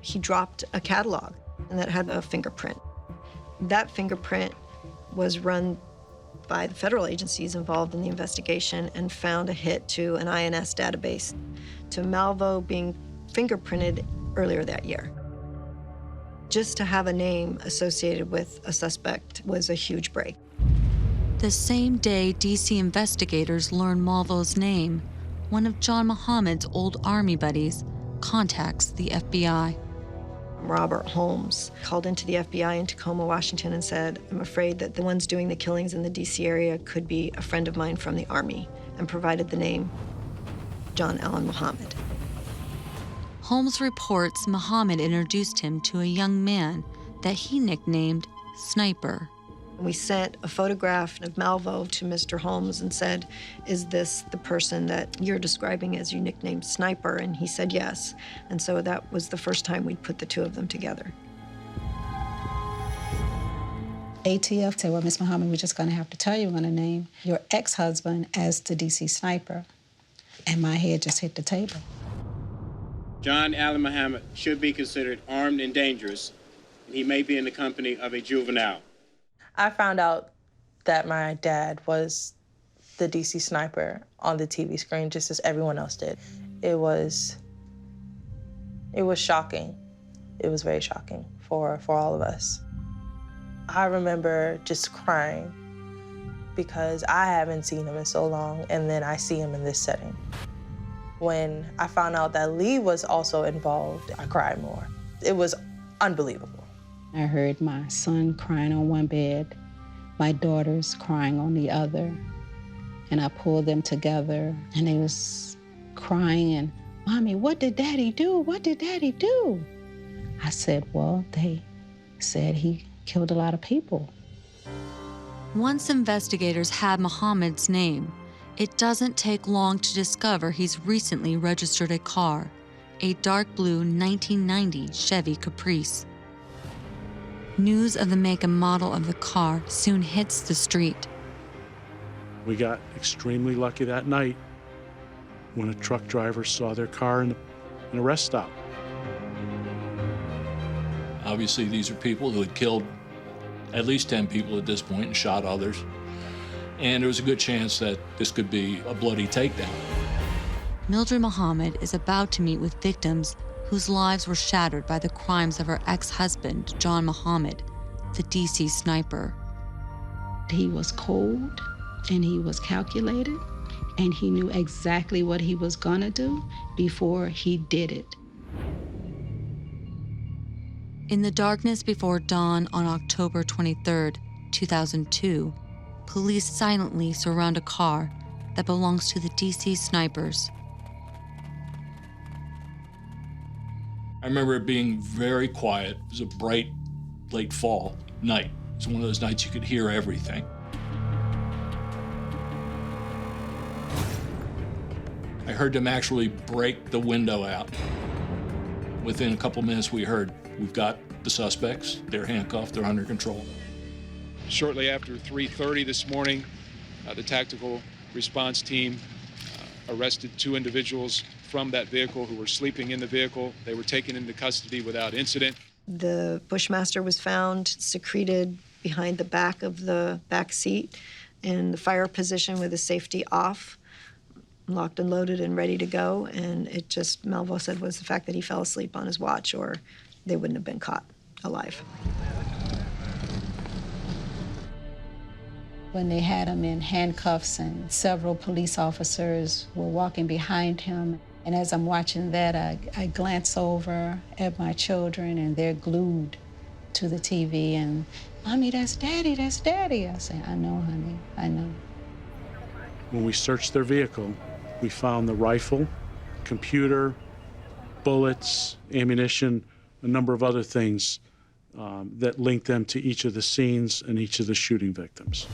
he dropped a catalog, and that had a fingerprint. That fingerprint was run by the federal agencies involved in the investigation and found a hit to an INS database to Malvo being fingerprinted earlier that year. Just to have a name associated with a suspect was a huge break. The same day D.C. investigators learn Malvo's name, one of John Muhammed's old Army buddies contacts the FBI. Robert Holmes called into the FBI in Tacoma, Washington, and said, "I'm afraid that the ones doing the killings in the D.C. area could be a friend of mine from the Army," and provided the name John Allen Muhammed. Holmes reports Muhammad introduced him to a young man that he nicknamed Sniper. We sent a photograph of Malvo to Mr. Holmes and said, "Is this the person that you're describing as you nicknamed Sniper?" And he said yes. And so that was the first time we'd put the two of them together. ATF said, "Well, Ms. Muhammad, we're just going to have to tell you, we're going to name your ex-husband as the DC Sniper." And my head just hit the table. John Allen Muhammed should be considered armed and dangerous, and he may be in the company of a juvenile. I found out that my dad was the DC Sniper on the TV screen, just as everyone else did. It was shocking. It was very shocking for all of us. I remember just crying because I haven't seen him in so long, and then I see him in this setting. When I found out that Lee was also involved, I cried more. It was unbelievable. I heard my son crying on one bed, my daughters crying on the other, and I pulled them together, and they was crying, and, "Mommy, what did Daddy do? What did Daddy do?" I said, "Well, they said he killed a lot of people." Once investigators had Muhammad's name, it doesn't take long to discover he's recently registered a car, a dark blue 1990 Chevy Caprice. News of the make and model of the car soon hits the street. We got extremely lucky that night when a truck driver saw their car in a rest stop. Obviously, these are people who had killed at least 10 people at this point and shot others. And there was a good chance that this could be a bloody takedown. Mildred Muhammad is about to meet with victims whose lives were shattered by the crimes of her ex-husband, John Muhammad, the DC Sniper. He was cold, and he was calculated, and he knew exactly what he was gonna do before he did it. In the darkness before dawn on October 23rd, 2002, police silently surround a car that belongs to the DC Snipers. I remember it being very quiet. It was a bright, late fall night. It was one of those nights you could hear everything. I heard them actually break the window out. Within a couple minutes, we heard, "We've got the suspects. They're handcuffed. They're under control." Shortly after 3:30 this morning, the tactical response team arrested 2 individuals from that vehicle who were sleeping in the vehicle. They were taken into custody without incident. The Bushmaster was found secreted behind the back of the back seat in the fire position with the safety off, locked and loaded and ready to go. And it just, Malvo said, was the fact that he fell asleep on his watch, or they wouldn't have been caught alive. When they had him in handcuffs and several police officers were walking behind him, and as I'm watching that, I glance over at my children, and they're glued to the TV, and, "Mommy, that's Daddy, that's Daddy." I say, "I know, honey, I know." When we searched their vehicle, we found the rifle, computer, bullets, ammunition, a number of other things that linked them to each of the scenes and each of the shooting victims.